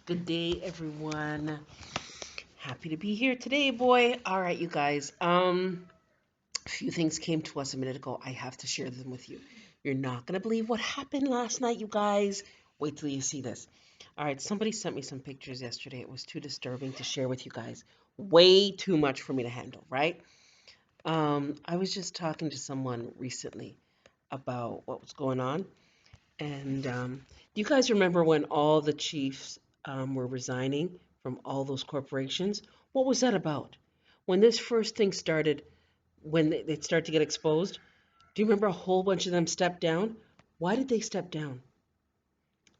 Good day, everyone. Happy to be here today, boy. All right, you guys. A few things came to us a minute ago. I have to share them with you. You're not gonna believe what happened last night, you guys. Wait till you see this. All right, somebody sent me some pictures yesterday. It was too disturbing to share with you guys. Way too much for me to handle, right? I was just talking to someone recently about what was going on, and do you guys remember when all the chiefs were resigning from all those corporations? What was that about? When this first thing started, when they started to get exposed, do you remember a whole bunch of them stepped down? Why did they step down?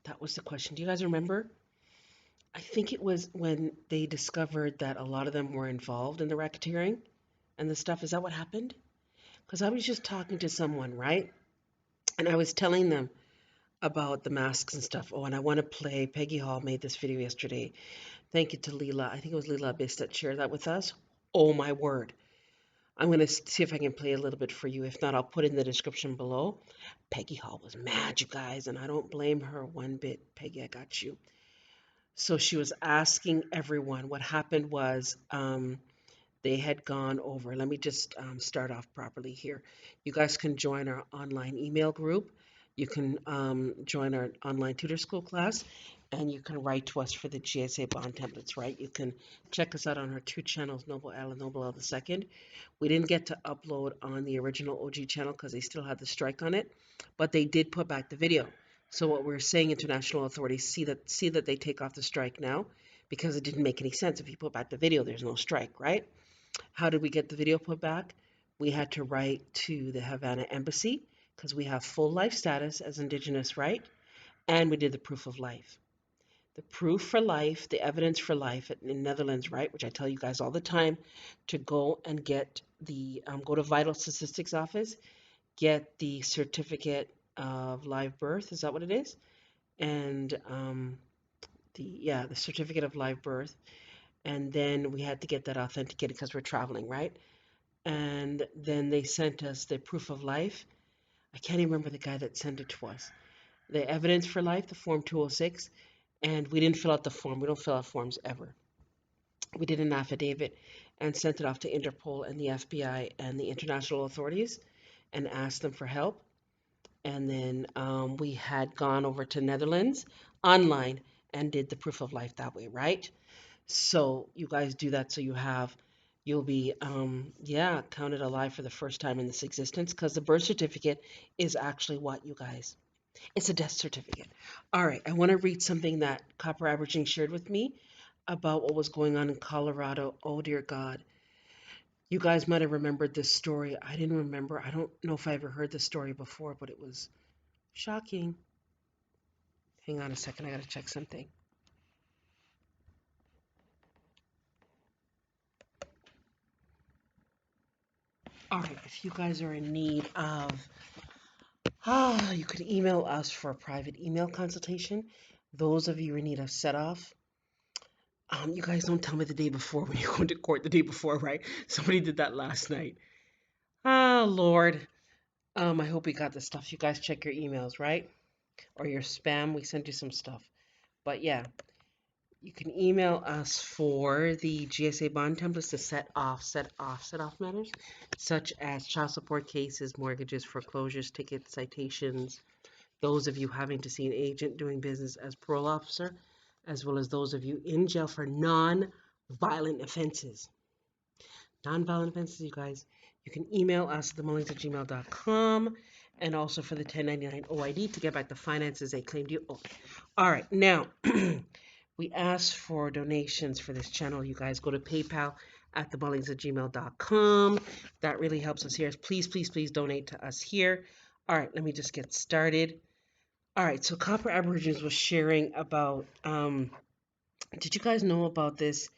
That was the question. Do you guys remember? I think it was when they discovered that a lot of them were involved in the racketeering and the stuff. Is that what happened? Because I was just talking to someone, right? And I was telling them about the masks and stuff. Oh, and I want to play. Peggy Hall made this video yesterday. Thank you to Leela. I think it was Leela Abyss that shared that with us. Oh my word. I'm going to see if I can play a little bit for you. If not, I'll put it in the description below. Peggy Hall was mad, you guys, and I don't blame her one bit. Peggy, I got you. So she was asking everyone. What happened was they had gone over. Let me just start off properly here. You guys can join our online email group. You can join our online tutor school class, and you can write to us for the GSA bond templates, right? You can check us out on our two channels, Noble L and Noble L the second. We didn't get to upload on the original OG channel because they still had the strike on it, but they did put back the video. So what we're saying, international authorities see that they take off the strike now, because it didn't make any sense. If you put back the video, there's no strike, right? How did we get the video put back? We had to write to the Havana embassy because we have full life status as Indigenous, right? And we did the proof of life. The proof for life, the evidence for life in Netherlands, right? Which I tell you guys all the time to go and get go to Vital Statistics Office, get the certificate of live birth. Is that what it is? And the certificate of live birth. And then we had to get that authenticated because we're traveling, right? And then they sent us the proof of life. I can't even remember the guy that sent it to us. The evidence for life, the form 206, and we didn't fill out the form. We don't fill out forms ever. We did an affidavit and sent it off to Interpol and the FBI and the international authorities and asked them for help. And then we had gone over to Netherlands online and did the proof of life that way, right? So you guys do that so you'll be counted alive for the first time in this existence, because the birth certificate is actually what, you guys? It's a death certificate. All right, I want to read something that Copper Averaging shared with me about what was going on in Colorado. Oh dear God. You guys might have remembered this story. I didn't remember. I don't know if I ever heard this story before, but it was shocking. Hang on a second, I gotta check something. All right, if you guys are in need of you can email us for a private email consultation. Those of you in need of set off, you guys don't tell me the day before when you're going to court the day before, right? Somebody did that last night. Oh, Lord. I hope we got the stuff. You guys check your emails, right? Or your spam. We sent you some stuff. But yeah, you can email us for the GSA bond templates to set off matters, such as child support cases, mortgages, foreclosures, tickets, citations, those of you having to see an agent doing business as parole officer, as well as those of you in jail for non-violent offenses. Non-violent offenses, you guys, you can email us at themullings@gmail.com, and also for the 1099 OID to get back the finances they claimed you owe. All right, now, we asked for donations for this channel. You guys go to PayPal at themullings@gmail.com. That really helps us here. Please, please, please donate to us here. All right, let me just get started. All right, so Copper Aborigines was sharing about, did you guys know about this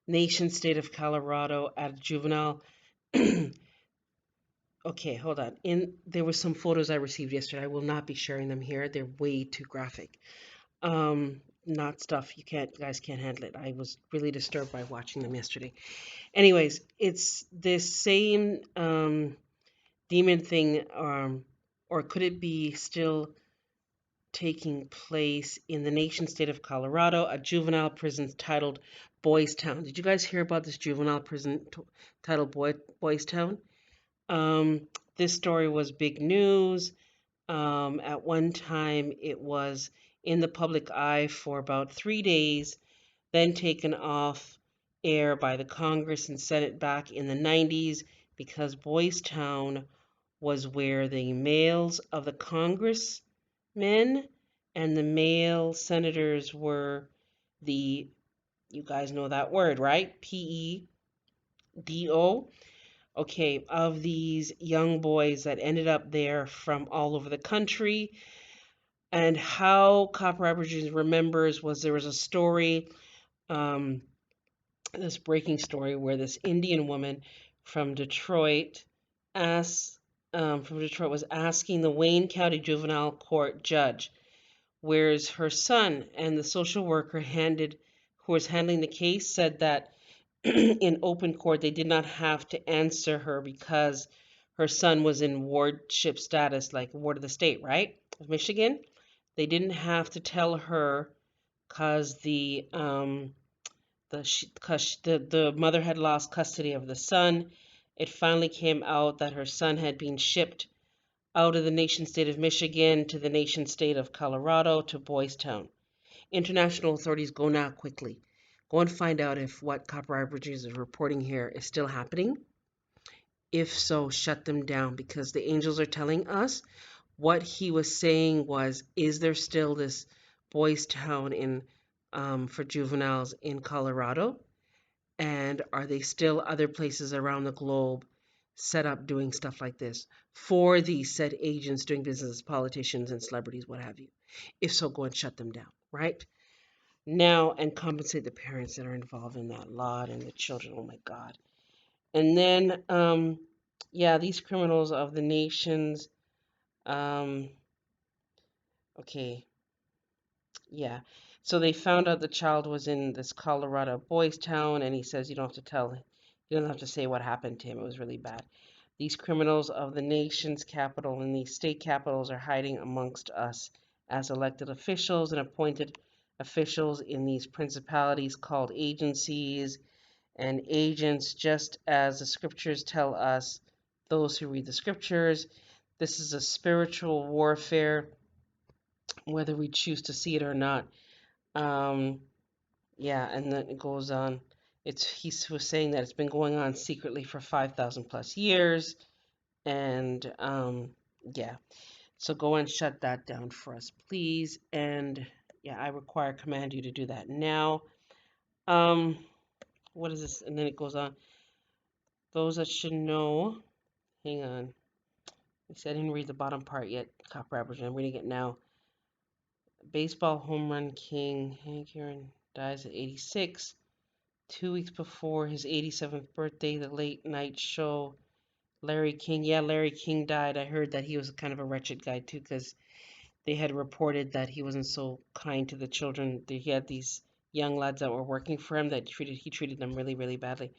nation state of Colorado at a juvenile? Okay, hold on. There were some photos I received yesterday. I will not be sharing them here. They're way too graphic. Not stuff you guys can't handle it. I was really disturbed by watching them yesterday. Anyways, it's this same demon thing, or could it be still taking place in the nation state of Colorado, a juvenile prison titled Boys Town. Did you guys hear about this juvenile prison titled Boys Town? Um, this story was big news. At one time, it was in the public eye for about 3 days, then taken off air by the Congress and Senate back in the 90s because Boys Town was where the males of the congressmen and the male senators were the, you guys know that word, right? PEDO. Okay, of these young boys that ended up there from all over the country. And how Copper Aboriginals remembers was there was a story, um, this breaking story, where this Indian woman from Detroit asked, from Detroit was asking the Wayne County Juvenile Court judge, where's her son? And the social worker who was handling the case said that in open court they did not have to answer her because her son was in wardship status, like ward of the state, right? Of Michigan. They didn't have to tell her because the mother had lost custody of the son. It finally came out that her son had been shipped out of the nation state of Michigan to the nation state of Colorado to Boys Town. International authorities go now quickly. Go and find out if what Copper Aboriginals is reporting here is still happening. If so, shut them down because the angels are telling us what he was saying was, is there still this boys' town in for juveniles in Colorado? And are they still other places around the globe set up doing stuff like this for these said agents doing business, politicians and celebrities, what have you? If so, go and shut them down, right? Now and compensate the parents that are involved in that lot and the children. Oh my God. And then, yeah, these criminals of the nations. Um, okay, yeah. So they found out the child was in this Colorado boys' town, and he says you don't have to tell, you don't have to say what happened to him. It was really bad. These criminals of the nation's capital and these state capitals are hiding amongst us as elected officials and appointed officials in these principalities called agencies and agents, just as the scriptures tell us, those who read the scriptures. This is a spiritual warfare, whether we choose to see it or not. Um, yeah, and then it goes on. He was saying that it's been going on secretly for 5,000 plus years, and yeah. So go and shut that down for us, please. And yeah, I command you to do that now. Um, what is this? And then it goes on. Those that should know. Hang on. I said I didn't read the bottom part yet. Copper Aboriginal. I'm reading it now. Baseball home run king Hank Aaron dies at 86. 2 weeks before his 87th birthday, the late night show, Larry King. Yeah, Larry King died. I heard that he was kind of a wretched guy too, because they had reported that he wasn't so kind to the children. He had these young lads that were working for him that he treated them really, really badly.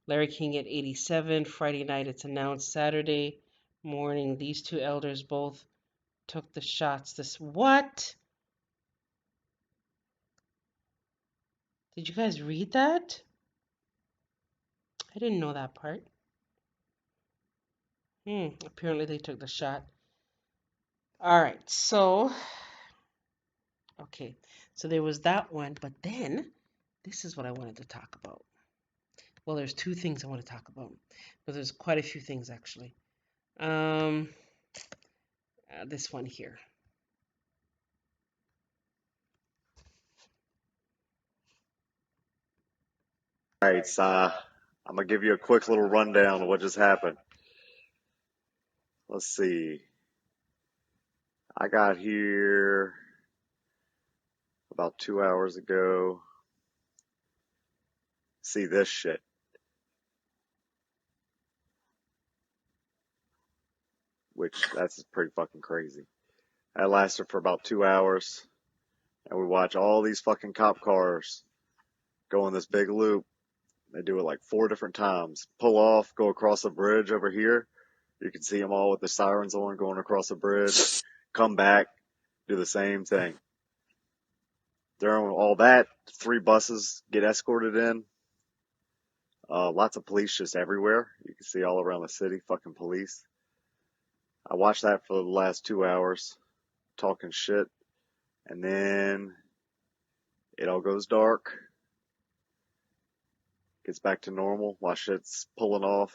Larry King at 87. Friday night, it's announced. Saturday morning, these two elders both took the shots. What? Did you guys read that? I didn't know that part. Apparently they took the shot. All right, so, okay, so there was that one, but then this is what I wanted to talk about. Well, there's two things I want to talk about, but there's quite a few things actually. Um, this one here. All right, so I'm gonna give you a quick little rundown of what just happened. Let's see. I got here about 2 hours ago. See this shit, which that's pretty fucking crazy. That lasted for about 2 hours, and we watch all these fucking cop cars go in this big loop. They do it like 4 different times. Pull off, go across the bridge over here. You can see them all with the sirens on going across the bridge. Come back, do the same thing. During all that, 3 buses get escorted in. Lots of police just everywhere. You can see all around the city, fucking police. I watched that for the last 2 hours, talking shit, and then it all goes dark, gets back to normal while shit's pulling off,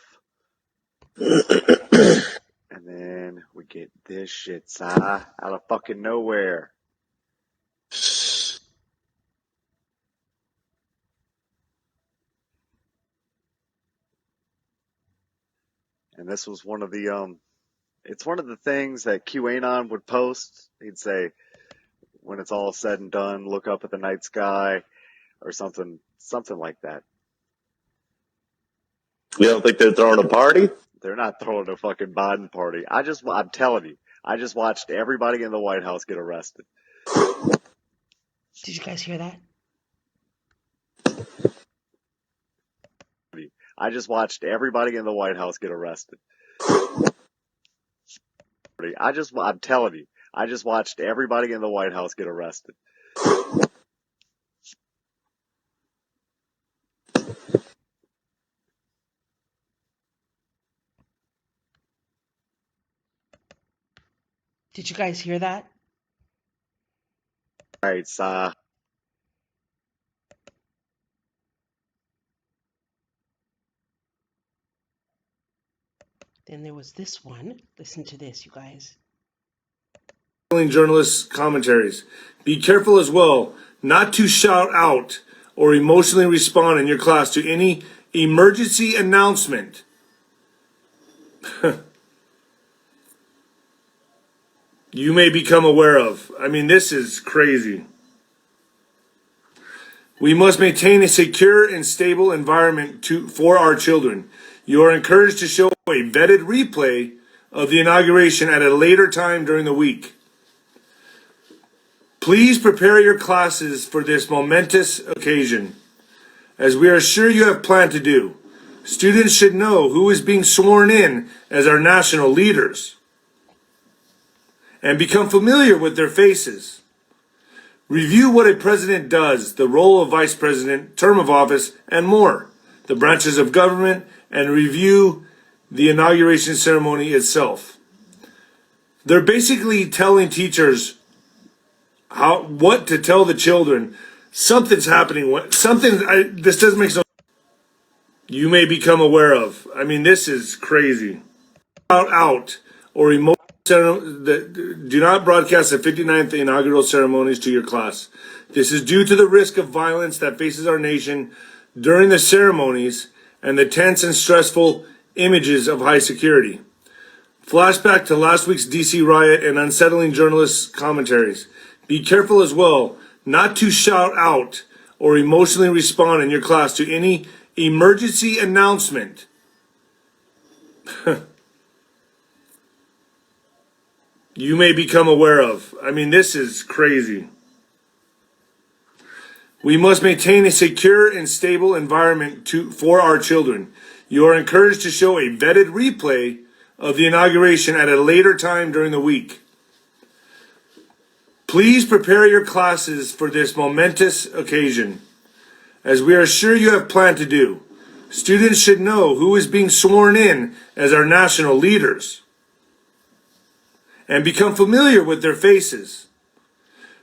and then we get this shit, out of fucking nowhere. And this was one of the it's one of the things that QAnon would post. He'd say, when it's all said and done, look up at the night sky, or something like that. You don't think they're throwing a party? They're not throwing a fucking Biden party. I'm telling you, I just watched everybody in the White House get arrested. Did you guys hear that? I just watched everybody in the White House get arrested. I'm telling you, I just watched everybody in the White House get arrested. Did you guys hear that? All right, so Then there was this one. Listen to this, you guys. Journalists' commentaries. Be careful as well not to shout out or emotionally respond in your class to any emergency announcement. You may become aware of. I mean, this is crazy. We must maintain a secure and stable environment for our children. You are encouraged to show a vetted replay of the inauguration at a later time during the week. Please prepare your classes for this momentous occasion, as we are sure you have planned to do. Students should know who is being sworn in as our national leaders and become familiar with their faces. Review what a president does, the role of vice president, term of office, and more, the branches of government, and review the inauguration ceremony itself. They're basically telling teachers what to tell the children. Something's happening. This doesn't make sense. You may become aware of. I mean, this is crazy. Out or emotional. Do not broadcast the 59th inaugural ceremonies to your class. This is due to the risk of violence that faces our nation during the ceremonies and the tense and stressful images of high security. Flashback to last week's DC riot and unsettling journalists' commentaries. Be careful as well not to shout out or emotionally respond in your class to any emergency announcement. You may become aware of. I mean, this is crazy. We must maintain a secure and stable environment for our children. You are encouraged to show a vetted replay of the inauguration at a later time during the week. Please prepare your classes for this momentous occasion, as we are sure you have planned to do. Students should know who is being sworn in as our national leaders and become familiar with their faces.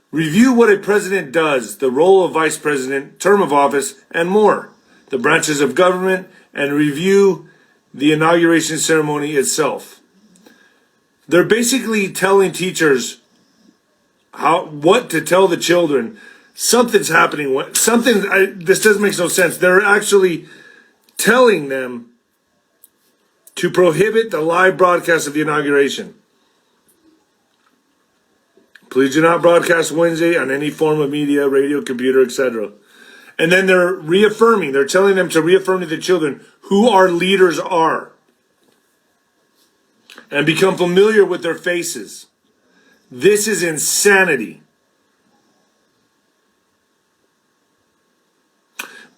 Review what a president does, the role of vice president, term of office, and more, the branches of government, and review the inauguration ceremony itself. They're basically telling teachers what to tell the children. Something's happening. This doesn't make no sense. They're actually telling them to prohibit the live broadcast of the inauguration. Please do not broadcast Wednesday on any form of media, radio, computer, etc. And then they're telling them to reaffirm to the children who our leaders are and become familiar with their faces. This is insanity.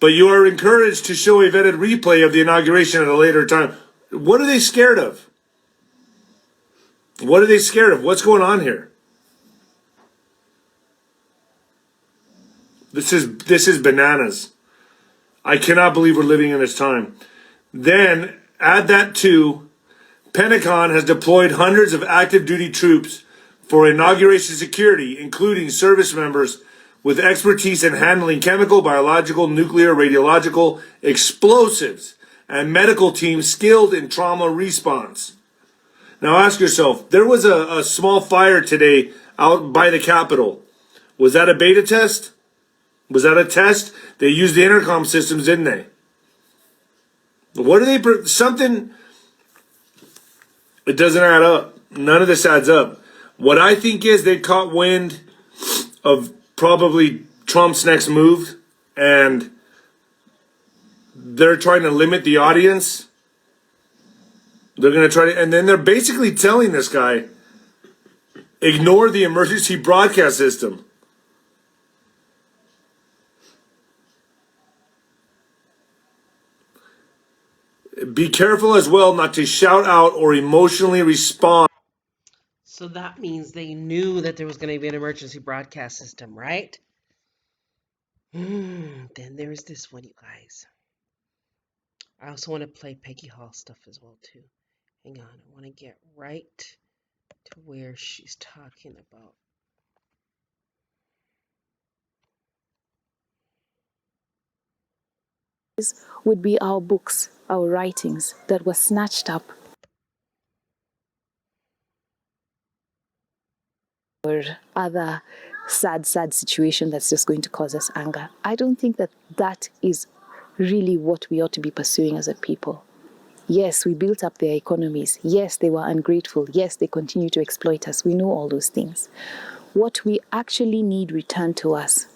But you are encouraged to show a vetted replay of the inauguration at a later time. What are they scared of? What are they scared of? What's going on here? This is bananas. I cannot believe we're living in this time. Then add that to Pentagon has deployed hundreds of active duty troops for inauguration security, including service members with expertise in handling chemical, biological, nuclear, radiological, explosives, and medical teams skilled in trauma response. Now ask yourself, there was a small fire today out by the Capitol. Was that a beta test? Was that a test? They used the intercom systems, didn't they? What are they? Something. It doesn't add up. None of this adds up. What I think is they caught wind of probably Trump's next move, and they're trying to limit the audience. They're going to try to, and then they're basically telling this guy, ignore the emergency broadcast system. Be careful as well not to shout out or emotionally respond. So that means they knew that there was going to be an emergency broadcast system, right? Then there's this one, you guys. I also want to play Peggy Hall stuff as well, too. Hang on, I want to get right to where she's talking about. Would be our books, our writings that were snatched up, or other sad situation that's just going to cause us anger. I don't think that that is really what we ought to be pursuing as a people. Yes, we built up their economies. Yes, they were ungrateful. Yes, they continue to exploit us. We know all those things. What we actually need returned to us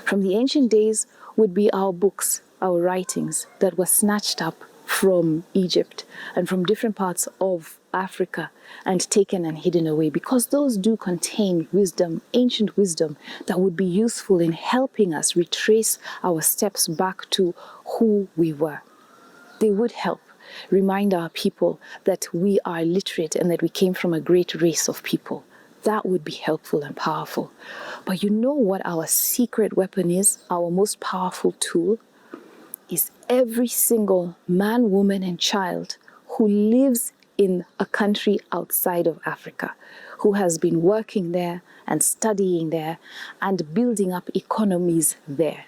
from the ancient days would be our books, our writings that were snatched up from Egypt and from different parts of Africa and taken and hidden away, because those do contain wisdom, ancient wisdom that would be useful in helping us retrace our steps back to who we were. They would help remind our people that we are literate and that we came from a great race of people. That would be helpful and powerful. But you know what our secret weapon is? Our most powerful tool is every single man, woman, and child who lives in a country outside of Africa, who has been working there and studying there and building up economies there.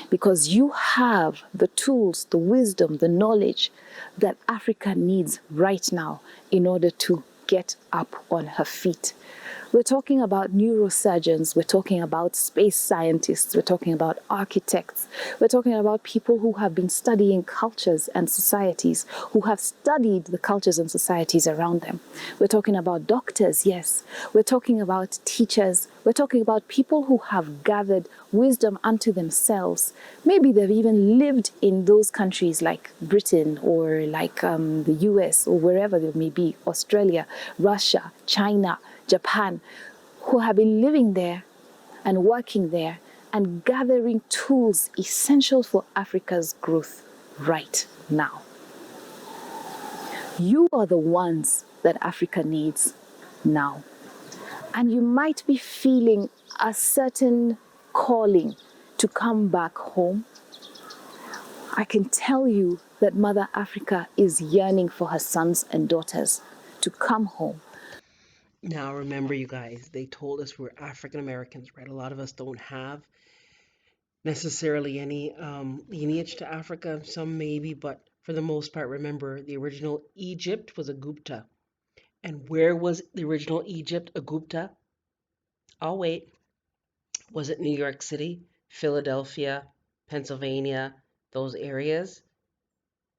Because you have the tools, the wisdom, the knowledge that Africa needs right now in order to get up on her feet. We're talking about neurosurgeons, we're talking about space scientists, we're talking about architects, we're talking about people who have been studying cultures and societies, who have studied the cultures and societies around them. We're talking about doctors, yes. We're talking about teachers. We're talking about people who have gathered wisdom unto themselves. Maybe they've even lived in those countries like Britain or like the US or wherever they may be, Australia, Russia, China, Japan, who have been living there and working there and gathering tools essential for Africa's growth right now. You are the ones that Africa needs now. And you might be feeling a certain calling to come back home. I can tell you that Mother Africa is yearning for her sons and daughters to come home. Now, remember, you guys, they told us we're African Americans, right? A lot of us don't have necessarily any lineage to Africa, some maybe, but for the most part, remember, the original Egypt was a Gupta. And where was the original Egypt a Gupta? I'll wait. Was it New York City, Philadelphia, Pennsylvania, those areas?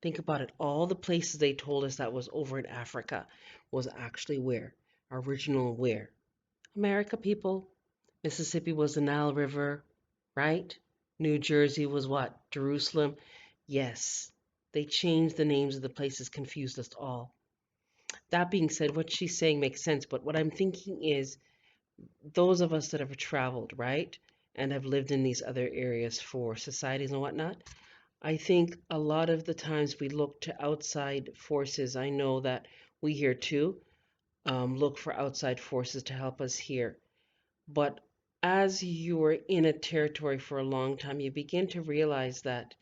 Think about it. All the places they told us that was over in Africa was actually where? Original where? America, people. Mississippi was the Nile River, right? New Jersey was what? Jerusalem? Yes. They changed the names of the places, confused us all. That being said, what she's saying makes sense, but what I'm thinking is those of us that have traveled, right? And have lived in these other areas for societies and whatnot, I think a lot of the times we look to outside forces. I know that we here too look for outside forces to help us here. But as you're in a territory for a long time, you begin to realize that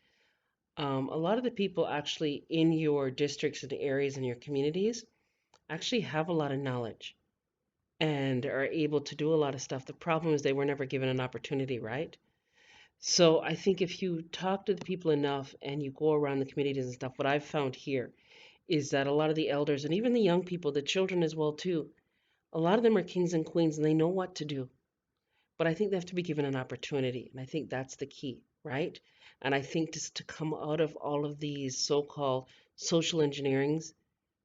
a lot of the people actually in your districts and areas and your communities actually have a lot of knowledge and are able to do a lot of stuff. The problem is they were never given an opportunity, right? So I think if you talk to the people enough and you go around the communities and stuff, what I've found here is that a lot of the elders and even the young people, the children as well too, a lot of them are kings and queens and they know what to do. But I think they have to be given an opportunity, and I think that's the key, right? And I think just to come out of all of these so-called social engineerings,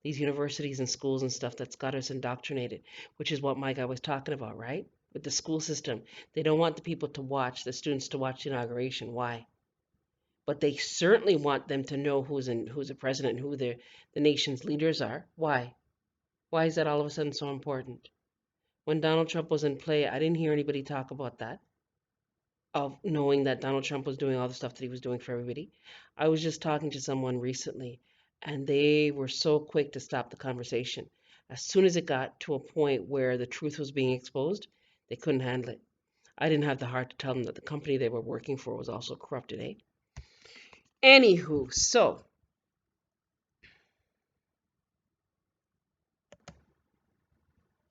these universities and schools and stuff that's got us indoctrinated, which is what my guy was talking about, right? With the school system, they don't want the people to watch, the students to watch the inauguration. Why? But they certainly want them to know who's the president and who the nation's leaders are. Why? Why is that all of a sudden so important? When Donald Trump was in play, I didn't hear anybody talk about that, of knowing that Donald Trump was doing all the stuff that he was doing for everybody. I was just talking to someone recently, and they were so quick to stop the conversation. As soon as it got to a point where the truth was being exposed, they couldn't handle it. I didn't have the heart to tell them that the company they were working for was also corrupted, eh? Anywho, so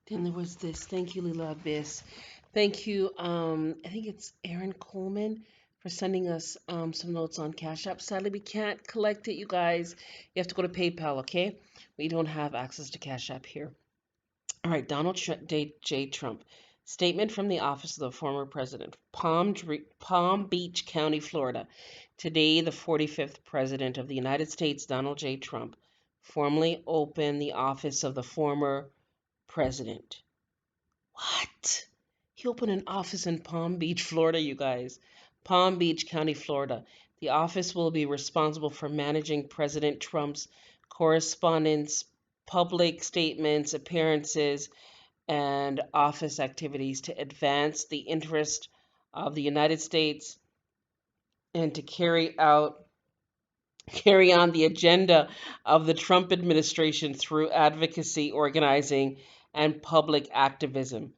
then there was this. Thank you, Lila Abyss. Thank you. I think it's Aaron Coleman for sending us some notes on Cash App. Sadly, we can't collect it, you guys. You have to go to PayPal, okay? We don't have access to Cash App here. All right, J. Trump. Statement from the office of the former president, Palm Beach County, Florida. Today, the 45th president of the United States, Donald J. Trump, formally opened the office of the former president. What? He opened an office in Palm Beach, Florida, you guys. Palm Beach County, Florida. The office will be responsible for managing President Trump's correspondence, public statements, appearances, and office activities to advance the interest of the United States and to carry on the agenda of the Trump administration through advocacy, organizing, and public activism.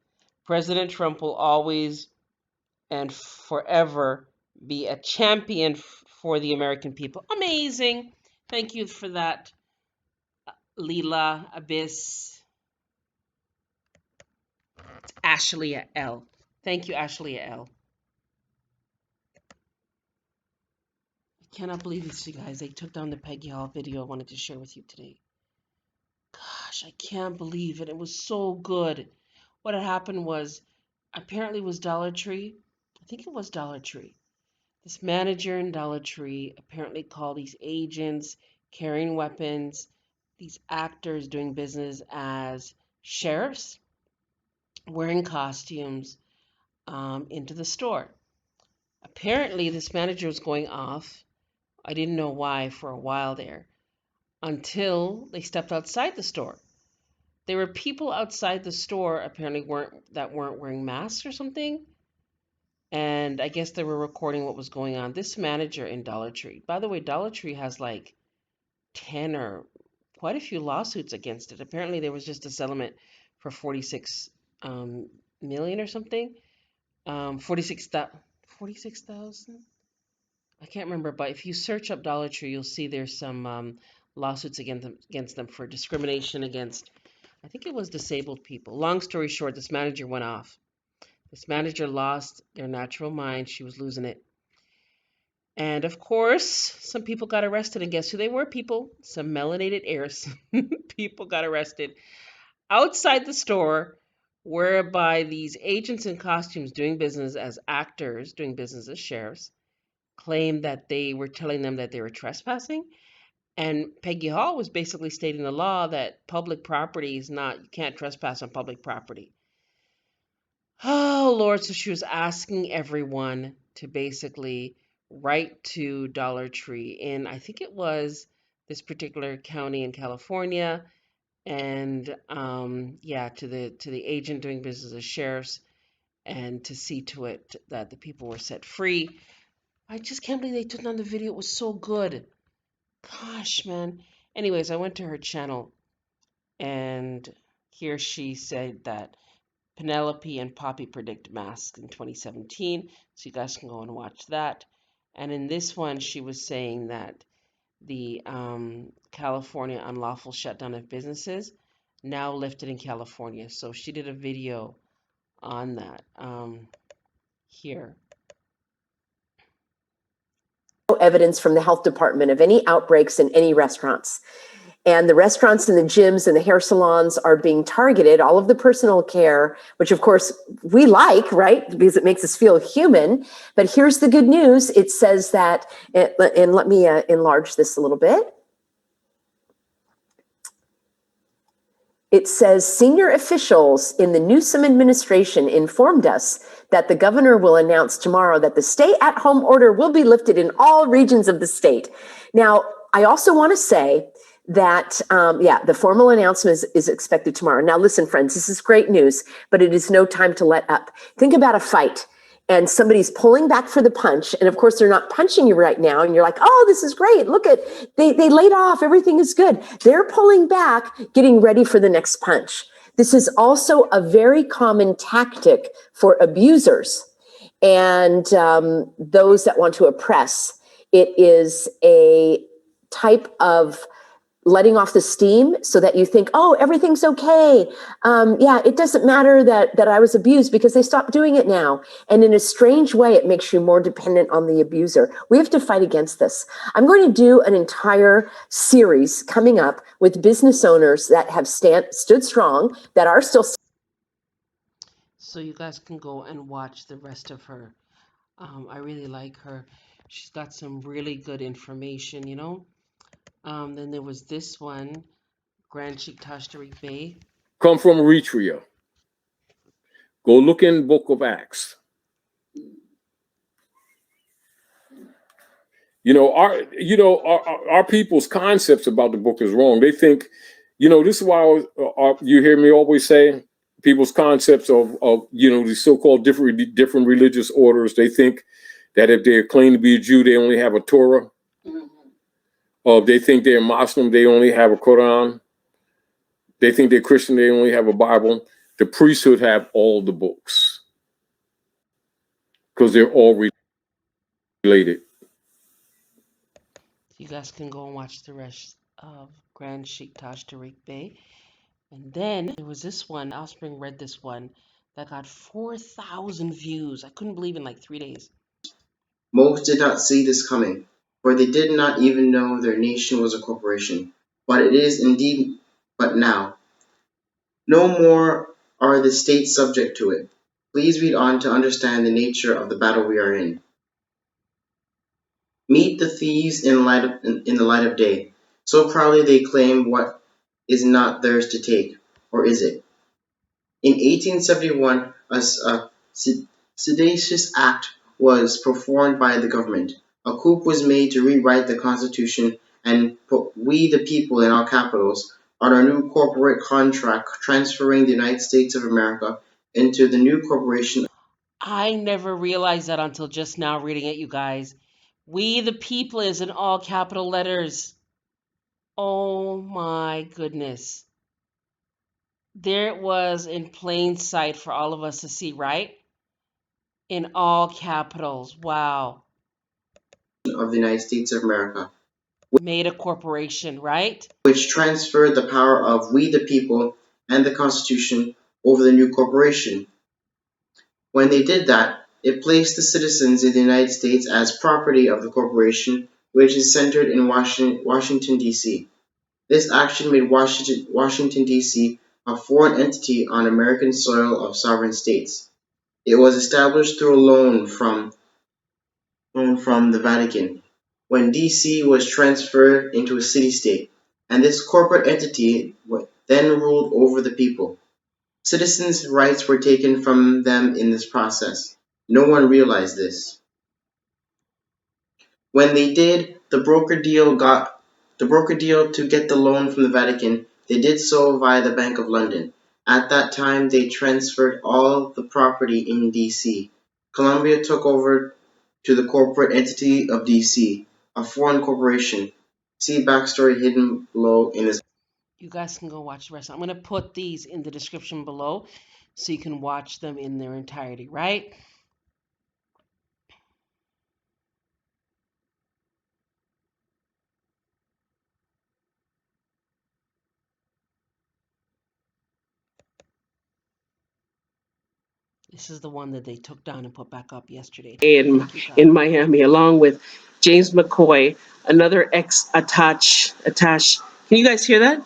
President Trump will always and forever be a champion for the American people. Amazing. Thank you for that, Leela Abyss. Ashley L. Thank you, Ashley L. I cannot believe this, you guys. They took down the Peggy Hall video I wanted to share with you today. Gosh, I can't believe it. It was so good. What had happened was, apparently it was Dollar Tree. I think it was Dollar Tree. This manager in Dollar Tree apparently called these agents carrying weapons, these actors doing business as sheriffs, wearing costumes, into the store. Apparently, this manager was going off. I didn't know why for a while there until they stepped outside the store. There were people outside the store apparently weren't wearing masks or something, and I guess they were recording what was going on. This manager in Dollar Tree, by the way, Dollar Tree has like 10 or quite a few lawsuits against it. Apparently, there was just a settlement for 46 million or something. 46,000. I can't remember, but if you search up Dollar Tree, you'll see there's some lawsuits against them for discrimination against, I think it was disabled people. Long story short, this manager went off. This manager lost their natural mind. She was losing it. And of course, some people got arrested. And guess who they were, people? Some melanated heirs. People got arrested outside the store, whereby these agents in costumes doing business as actors, doing business as sheriffs, claimed that they were telling them that they were trespassing. And Peggy Hall was basically stating the law that public property is not, you can't trespass on public property. Oh, Lord. So she was asking everyone to basically write to Dollar Tree in, I think it was this particular county in California, and yeah, to the agent doing business as sheriffs, and to see to it that the people were set free. I just can't believe they took down the video. It was so good. Gosh, man. Anyways, I went to her channel, and here she said that Penelope and Poppy predict masks in 2017. So you guys can go and watch that. And in this one, she was saying that the California unlawful shutdown of businesses now lifted in California. So she did a video on that here. Evidence from the health department of any outbreaks in any restaurants. And the restaurants and the gyms and the hair salons are being targeted, all of the personal care, which of course we like, right? Because it makes us feel human. But here's the good news. It says that, and let me enlarge this a little bit. It says senior officials in the Newsom administration informed us that the governor will announce tomorrow that the stay-at-home order will be lifted in all regions of the state. Now, I also want to say that, the formal announcement is expected tomorrow. Now, listen, friends, this is great news, but it is no time to let up. Think about a fight. And somebody's pulling back for the punch. And of course, they're not punching you right now. And you're like, oh, this is great. Look at, they laid off. Everything is good. They're pulling back, getting ready for the next punch. This is also a very common tactic for abusers and those that want to oppress. It is a type of letting off the steam so that you think, oh, everything's okay. It doesn't matter that I was abused because they stopped doing it now. And in a strange way, it makes you more dependent on the abuser. We have to fight against this. I'm going to do an entire series coming up with business owners that have stood strong, that are still. So you guys can go and watch the rest of her. I really like her. She's got some really good information, you know. Then there was this one, Grand Sheik Tashtarik Bay. Come from Eritrea. Go look in Book of Acts. Our people's concepts about the book is wrong. They think, this is why you hear me always say people's concepts of the so-called different religious orders. They think that if they claim to be a Jew, they only have a Torah. They think they're Muslim, they only have a Quran. They think they're Christian, they only have a Bible. The priesthood have all the books because they're all related. You guys can go and watch the rest of Grand Sheik Tashtarik Bay. And then there was this one, Offspring read this one, that got 4,000 views. I couldn't believe in like 3 days. Most did not see this coming, for they did not even know their nation was a corporation. But it is indeed but now. No more are the states subject to it. Please read on to understand the nature of the battle we are in. Meet the thieves in the light of day. So proudly they claim what is not theirs to take, or is it? In 1871, a seditious act was performed by the government. A coup was made to rewrite the Constitution and put "we the people" in all capitals on our new corporate contract, transferring the United States of America into the new corporation. I never realized that until just now reading it, you guys. We the people is in all capital letters. Oh my goodness. There it was in plain sight for all of us to see, right? In all capitals. Wow. Of the United States of America, Made a corporation, right? which transferred the power of "we the people" and the Constitution over the new corporation. When they did that, it placed the citizens in the United States as property of the corporation, which is centered in Washington, D.C. This action made Washington, D.C. a foreign entity on American soil of sovereign states. It was established through a loan from the Vatican, when D.C. was transferred into a city-state, and this corporate entity then ruled over the people. Citizens' rights were taken from them in this process. No one realized this. When they did the broker deal to get the loan from the Vatican, they did so via the Bank of London. At that time, they transferred all the property in D.C. Columbia took over to the corporate entity of D.C., a foreign corporation. See backstory hidden below in this. You guys can go watch the rest. I'm going to put these in the description below so you can watch them in their entirety, right? This is the one that they took down and put back up yesterday. In Miami, along with James McCoy, another ex Can you guys hear that?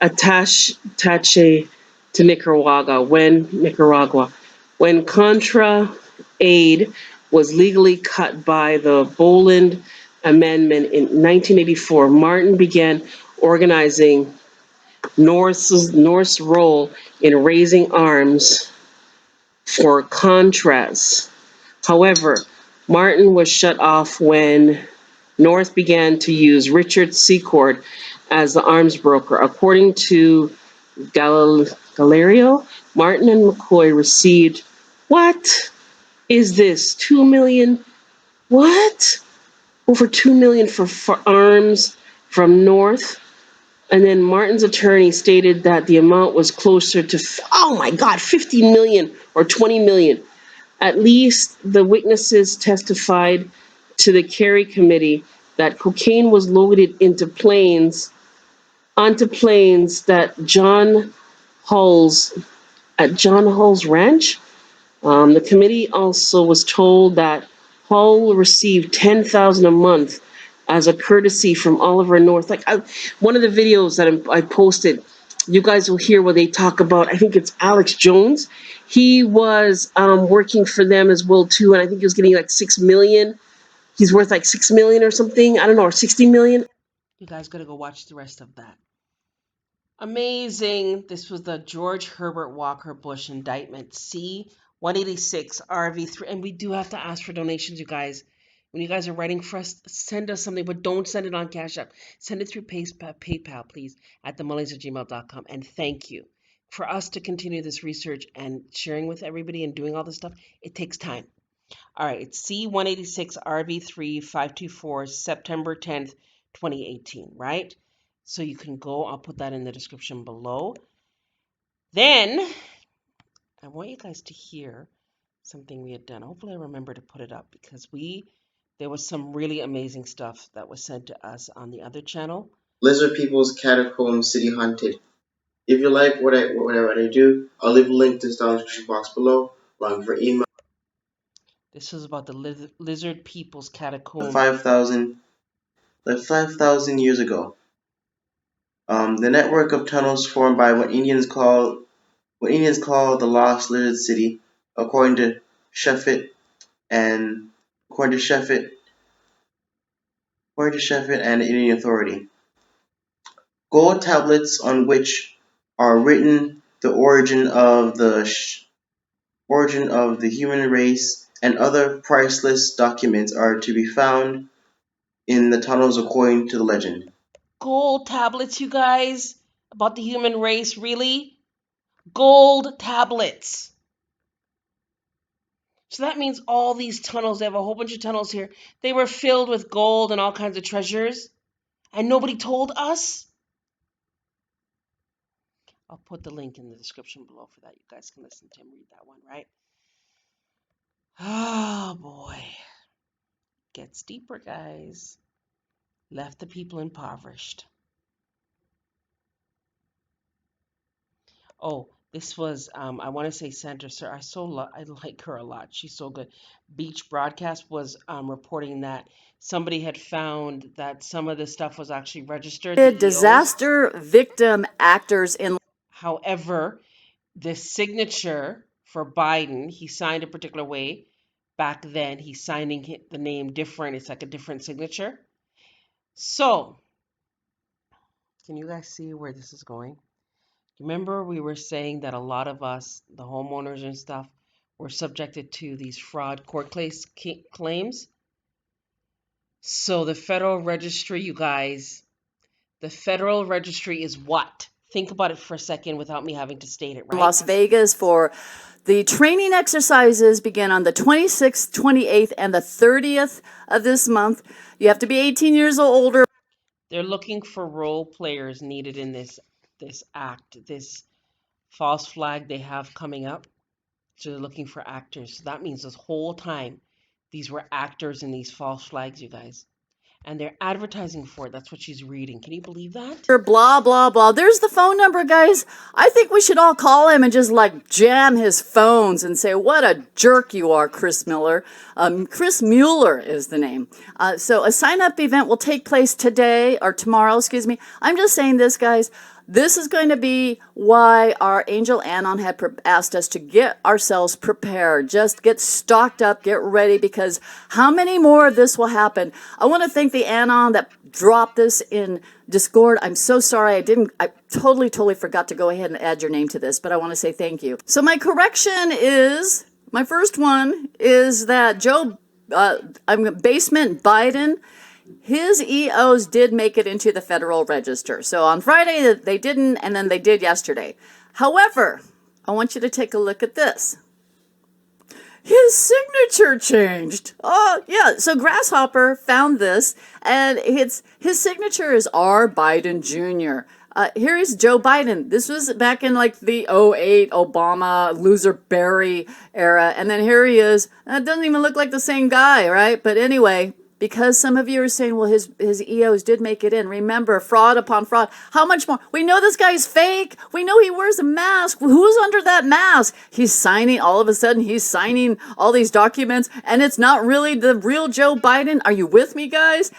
Attache to Nicaragua, when Contra aid was legally cut by the Boland Amendment in 1984. Martin began organizing North's role in raising arms for Contras. However, Martin was shut off when North began to use Richard Secord as the arms broker. According to Galerio, Martin and McCoy received, what is this, 2 million? What? Over 2 million for arms from North? And then Martin's attorney stated that the amount was closer to, oh my God, 50 million or 20 million. At least the witnesses testified to the Kerry committee that cocaine was loaded onto planes at John Hull's ranch. The committee also was told that Hull received 10,000 a month as a courtesy from Oliver North. One of the videos that I posted, you guys will hear where they talk about. I think it's Alex Jones. He was working for them as well too, and I think he was getting like 6 million. He's worth like 6 million or something. I don't know, or 60 million. You guys gotta go watch the rest of that. Amazing. This was the George Herbert Walker Bush indictment, C 186 RV3. And we do have to ask for donations, you guys. When you guys are writing for us, send us something, but don't send it on Cash App. Send it through PayPal, please, at themullings@gmail.com. And thank you. For us to continue this research and sharing with everybody and doing all this stuff, it takes time. All right, it's C186 RV3 524 September 10th, 2018, right? So you can go, I'll put that in the description below. Then I want you guys to hear something we had done. Hopefully I remember to put it up because there was some really amazing stuff that was sent to us on the other channel. Lizard People's Catacomb City Hunted. If you like whatever I do, I'll leave a link to this down in the description box below, along for email. This is about the Lizard People's Catacomb. 5,000 years ago. The network of tunnels formed by what Indians call the Lost Lizard City, according to Sheffit and the Indian Authority. Gold tablets on which are written the origin of the human race and other priceless documents are to be found in the tunnels according to the legend. Gold tablets, you guys, about the human race, really? Gold tablets. So that means all these tunnels, they have a whole bunch of tunnels here, they were filled with gold and all kinds of treasures, and nobody told us? I'll put the link in the description below for that. You guys can listen to him read that one, right? Oh boy. Gets deeper, guys. Left the people impoverished. Oh, this was, I want to say Sandra Sir. I like her a lot. She's so good. Beach Broadcast was reporting that somebody had found that some of the stuff was actually registered. Disaster victim actors in. However, the signature for Biden, he signed a particular way. Back then, he's signing the name different. It's like a different signature. So, can you guys see where this is going? Remember, we were saying that a lot of us, the homeowners and stuff, were subjected to these fraud court claims. So the Federal Registry, you guys, the Federal Registry is what? Think about it for a second without me having to state it, right? Las Vegas for the training exercises begin on the 26th, 28th, and the 30th of this month. You have to be 18 years or older. They're looking for role players needed in this act, this false flag they have coming up. So they're looking for actors. So that means this whole time these were actors in these false flags, you guys. And they're advertising for it. That's what she's reading. Can you believe that? Blah, blah, blah. There's the phone number, guys. I think we should all call him and just like jam his phones and say, what a jerk you are, Chris Miller. Chris Mueller is the name. So a sign up event will take place today or tomorrow, excuse me. I'm just saying this, guys. This is going to be why our angel Anon had asked us to get ourselves prepared. Just get stocked up, get ready, because how many more of this will happen? I want to thank the Anon that dropped this in Discord. I'm so sorry. I totally forgot to go ahead and add your name to this, but I want to say thank you. So my correction is, my first one is that Basement Biden, his EOs did make it into the Federal Register. So on Friday, they didn't, and then they did yesterday. However, I want you to take a look at this. His signature changed. Oh, yeah. So Grasshopper found this, and his signature is R. Biden Jr. Here is Joe Biden. This was back in like the '08 Obama loser Barry era. And then here he is. It doesn't even look like the same guy, right? But anyway, because some of you are saying, well, his EOs did make it in. Remember, fraud upon fraud. How much more? We know this guy's fake. We know he wears a mask. Who's under that mask? He's signing, all of a sudden, he's signing all these documents, and it's not really the real Joe Biden. Are you with me, guys?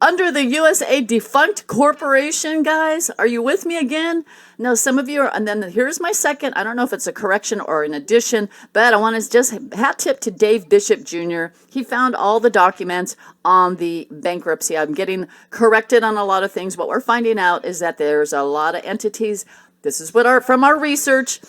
Under the USA defunct corporation, guys. Are you with me again? No, some of you are, and then here's my second. I don't know if it's a correction or an addition, but I want to just hat tip to Dave Bishop Jr. He found all the documents on the bankruptcy. I'm getting corrected on a lot of things. What we're finding out is that there's a lot of entities. This is what from our research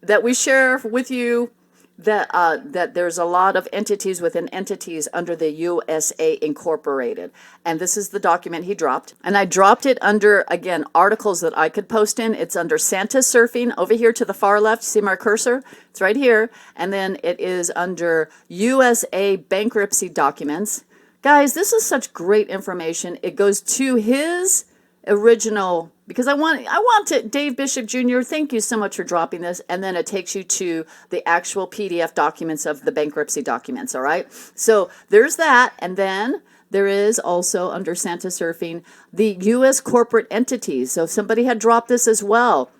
that we share with you, that there's a lot of entities within entities under the USA Incorporated. And this is the document he dropped. And I dropped it under, again, articles that I could post in. It's under Santa Surfing over here to the far left. See my cursor? It's right here. And then it is under USA Bankruptcy Documents. Guys, this is such great information. It goes to his original, because I want to, Dave Bishop Jr., thank you so much for dropping this. And then it takes you to the actual PDF documents of the bankruptcy documents. All right. So there's that. And then there is also under Santa Surfing, the U.S. corporate entities. So if somebody had dropped this as well,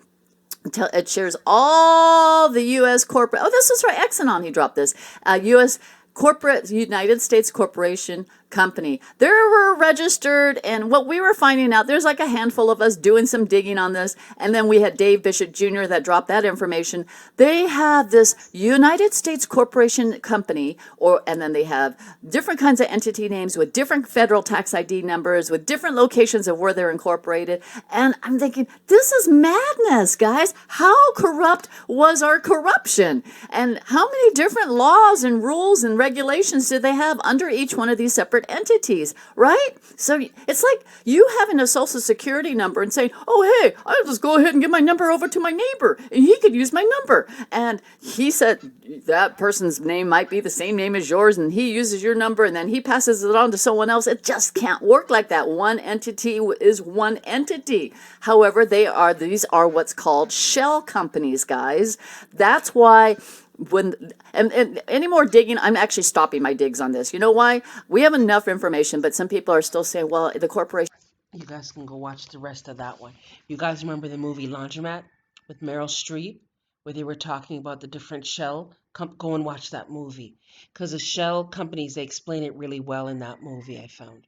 it shares all the U.S. corporate. Oh, this is right. Exxon, he dropped this. U.S. corporate, United States Corporation Company. They were registered, and what we were finding out, there's like a handful of us doing some digging on this, and then we had Dave Bishop Jr. that dropped that information. They have this United States Corporation Company, and then they have different kinds of entity names with different federal tax ID numbers, with different locations of where they're incorporated. And I'm thinking, this is madness, guys. How corrupt was our corruption? And how many different laws and rules and regulations do they have under each one of these separate entities, right? So it's like you having a social security number and saying, oh, hey, I'll just go ahead and give my number over to my neighbor and he could use my number. And he said that person's name might be the same name as yours and he uses your number and then he passes it on to someone else. It just can't work like that. One entity is one entity. However, these are what's called shell companies, guys. That's why and any more digging, I'm actually stopping my digs on this. You know why? We have enough information, but some people are still saying, well, the corporation. You guys can go watch the rest of that one. You guys remember the movie Laundromat with Meryl Streep, where they were talking about the different shell? Go and watch that movie. Because the shell companies, they explain it really well in that movie, I found.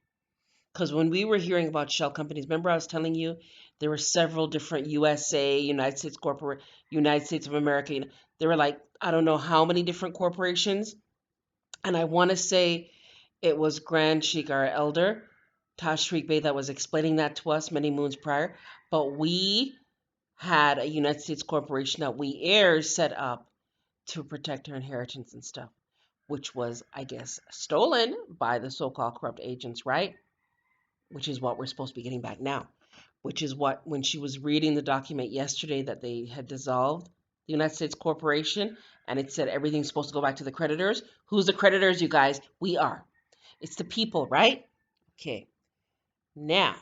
Because when we were hearing about shell companies, remember I was telling you there were several different USA, United States Corporate, United States of America. There were like, I don't know how many different corporations. And I want to say it was Grand Sheik, our elder, Tashriq Bey, that was explaining that to us many moons prior. But we had a United States corporation that we heirs set up to protect our inheritance and stuff, which was, I guess, stolen by the so-called corrupt agents, right? Which is what we're supposed to be getting back now. Which is what, when she was reading the document yesterday that they had dissolved the United States corporation, and it said everything's supposed to go back to the creditors. Who's the creditors, you guys? We are. It's the people, right? Okay. Now,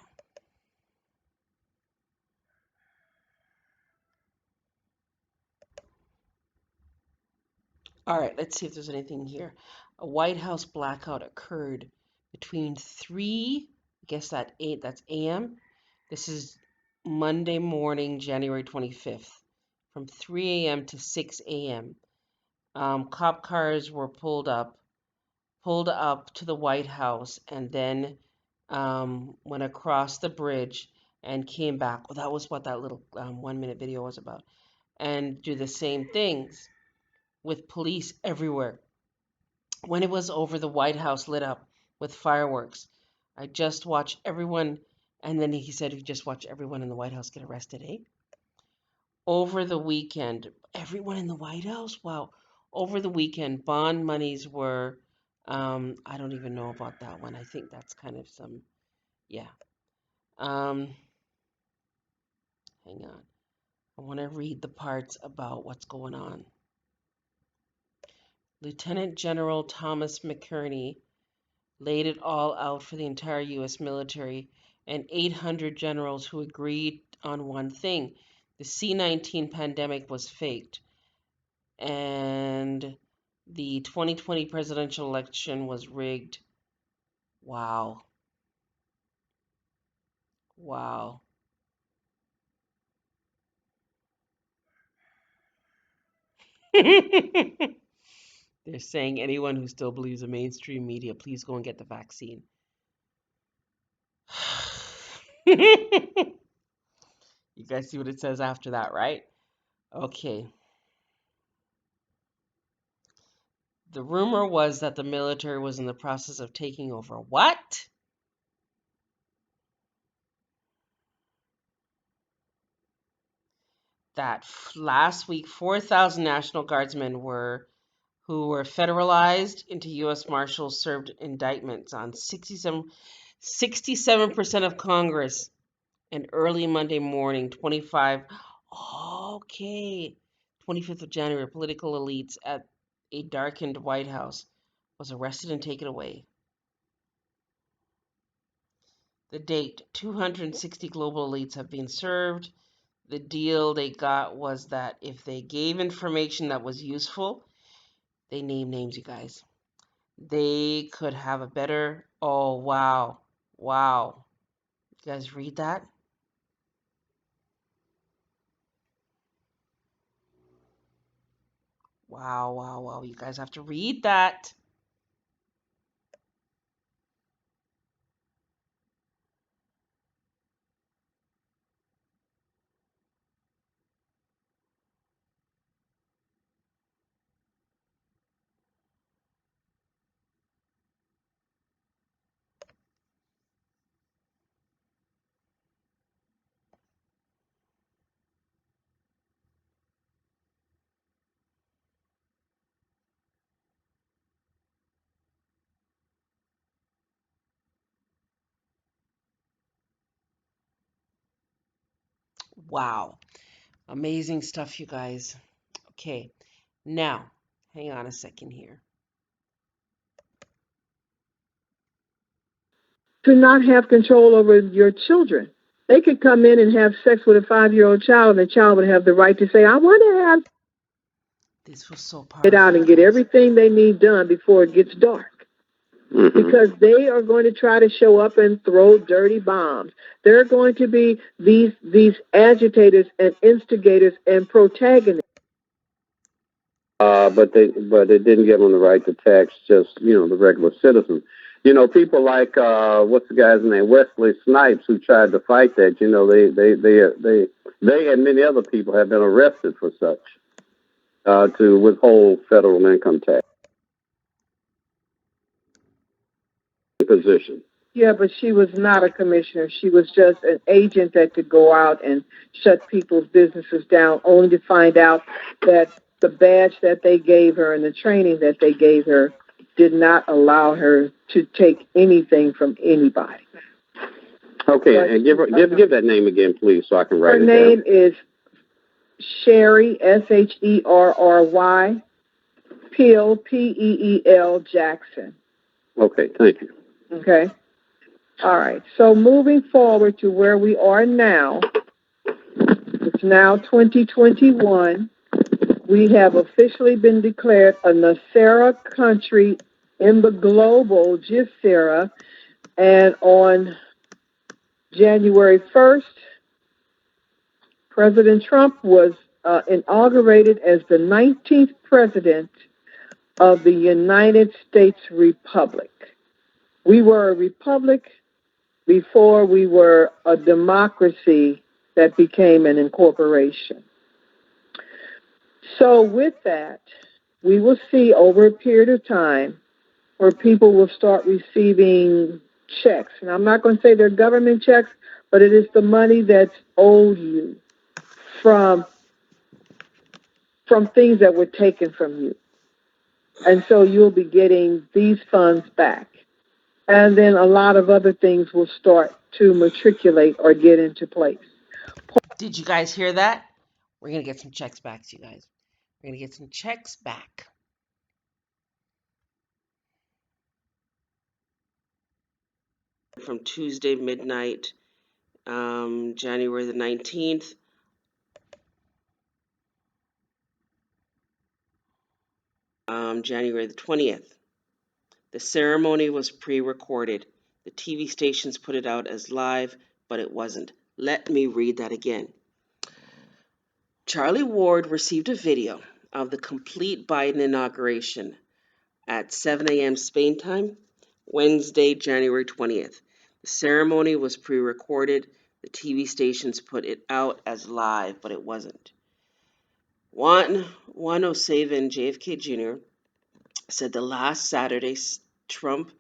All right, let's see if there's anything here. A White House blackout occurred between 3, I guess that's AM. This is Monday morning, January 25th, from 3 a.m. to 6 a.m. Cop cars were pulled up to the White House, and then went across the bridge and came back. Well, that was what that little 1 minute video was about. And do the same things with police everywhere. When it was over, the White House lit up with fireworks. I just watched everyone, and then he said he just watched everyone in the White House get arrested, eh? Over the weekend, everyone in the White House? Wow. Over the weekend, bond monies were, I don't even know about that one. I think that's kind of some, yeah. Um, Hang on. I want to read the parts about what's going on. Lieutenant General Thomas McCurney laid it all out for the entire U.S. military and 800 generals who agreed on one thing: the C-19 pandemic was faked, and the 2020 presidential election was rigged. Wow. Wow. They're saying anyone who still believes the mainstream media, please go and get the vaccine. You guys see what it says after that, right? Okay. The rumor was that the military was in the process of taking over. What? That last week, 4,000 National Guardsmen who were federalized into U.S. Marshals served indictments on 67% of Congress. And early Monday morning, 25th of January, political elites at a darkened White House was arrested and taken away. The date: 260 global elites have been served. The deal they got was that if they gave information that was useful, they name names, you guys, they could have a better. Oh, wow. Wow. You guys read that? Wow, wow, wow. You guys have to read that. Wow. Amazing stuff, you guys. Okay. Now, hang on a second here. To not have control over your children. They could come in and have sex with a 5-year-old child, and the child would have the right to say, I want to have This was so it out powerful, and get guys. everything they need done before it gets dark. Because they are going to try to show up and throw dirty bombs. There are going to be these agitators and instigators and protagonists. But it didn't give them the right to tax just the regular citizen. People like what's the guy's name, Wesley Snipes, who tried to fight that. They and many other people have been arrested for such to withhold federal income tax position. Yeah, but she was not a commissioner. She was just an agent that could go out and shut people's businesses down, only to find out that the badge that they gave her and the training that they gave her did not allow her to take anything from anybody. Okay, but, and give that name again, please, so I can write it down. Her name is Sherry, Sherry Peel, Peel Jackson. Okay, thank you. Okay. All right. So moving forward to where we are now, it's now 2021. We have officially been declared a NESARA country in the global GSERA, and on January 1st, President Trump was inaugurated as the 19th president of the United States Republic. We were a republic before we were a democracy that became an incorporation. So with that, we will see over a period of time where people will start receiving checks. And I'm not going to say they're government checks, but it is the money that's owed you from things that were taken from you. And so you'll be getting these funds back. And then a lot of other things will start to matriculate or get into place. Did you guys hear that? We're going to get some checks back, you guys. We're going to get some checks back. From Tuesday midnight, January the 19th. January the 20th. The ceremony was pre-recorded. The TV stations put it out as live, but it wasn't. Let me read that again. Charlie Ward received a video of the complete Biden inauguration at 7 a.m. Spain time, Wednesday, January 20th. The ceremony was pre-recorded. The TV stations put it out as live, but it wasn't. Juan O'Savin, JFK Jr., said the last Saturday Trump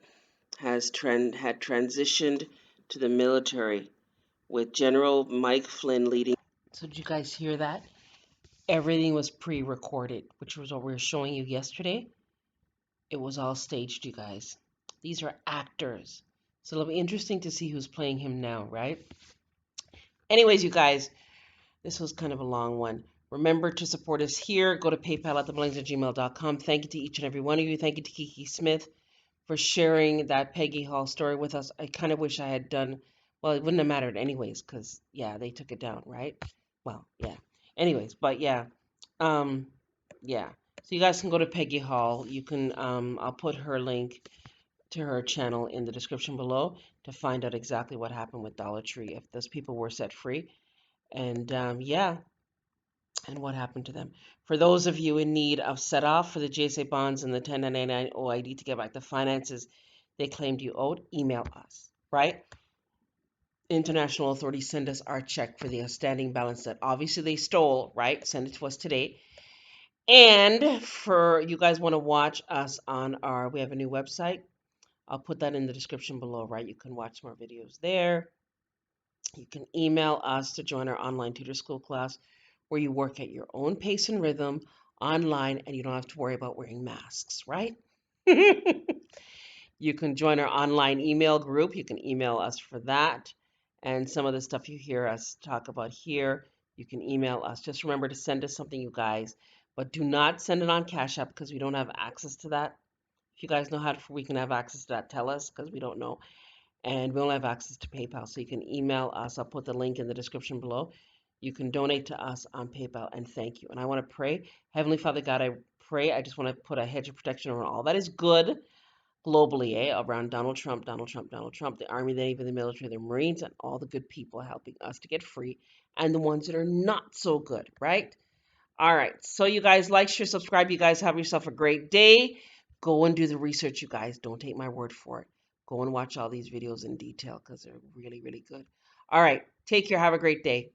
had transitioned to the military with General Mike Flynn leading. So did you guys hear that? Everything was pre-recorded, which was what we were showing you yesterday. It was all staged, you guys. These are actors. So it'll be interesting to see who's playing him now, right? Anyways, you guys, this was kind of a long one. Remember to support us here. Go to PayPal at themullings@gmail.com. Thank you to each and every one of you. Thank you to Kiki Smith for sharing that Peggy Hall story with us. I kind of wish I had done, well, it wouldn't have mattered anyways, because, yeah, they took it down, right? Well, yeah. Anyways, but yeah. Yeah. So you guys can go to Peggy Hall. You can, I'll put her link to her channel in the description below to find out exactly what happened with Dollar Tree, if those people were set free. And yeah, and what happened to them. For those of you in need of set off for the GSA bonds and the 1099 OID to get back the finances they claimed you owed, email us, right? International authorities send us our check for the outstanding balance that obviously they stole, right? Send it to us today. And for you guys want to watch us on we have a new website. I'll put that in the description below, right? You can watch more videos there. You can email us to join our online tutor school class where you work at your own pace and rhythm online and you don't have to worry about wearing masks, right? You can join our online email group. You can email us for that. And some of the stuff you hear us talk about here, you can email us. Just remember to send us something, you guys. But do not send it on Cash App because we don't have access to that. If you guys know how we can have access to that, tell us because we don't know. And we only have access to PayPal. So you can email us. I'll put the link in the description below. You can donate to us on PayPal and thank you. And I want to pray. Heavenly Father God, I pray. I just want to put a hedge of protection around all that is good globally, around Donald Trump, the Army, the Navy, the military, the Marines, and all the good people helping us to get free, and the ones that are not so good, right? All right. So you guys like, share, subscribe. You guys have yourself a great day. Go and do the research, you guys. Don't take my word for it. Go and watch all these videos in detail because they're really, really good. All right. Take care. Have a great day.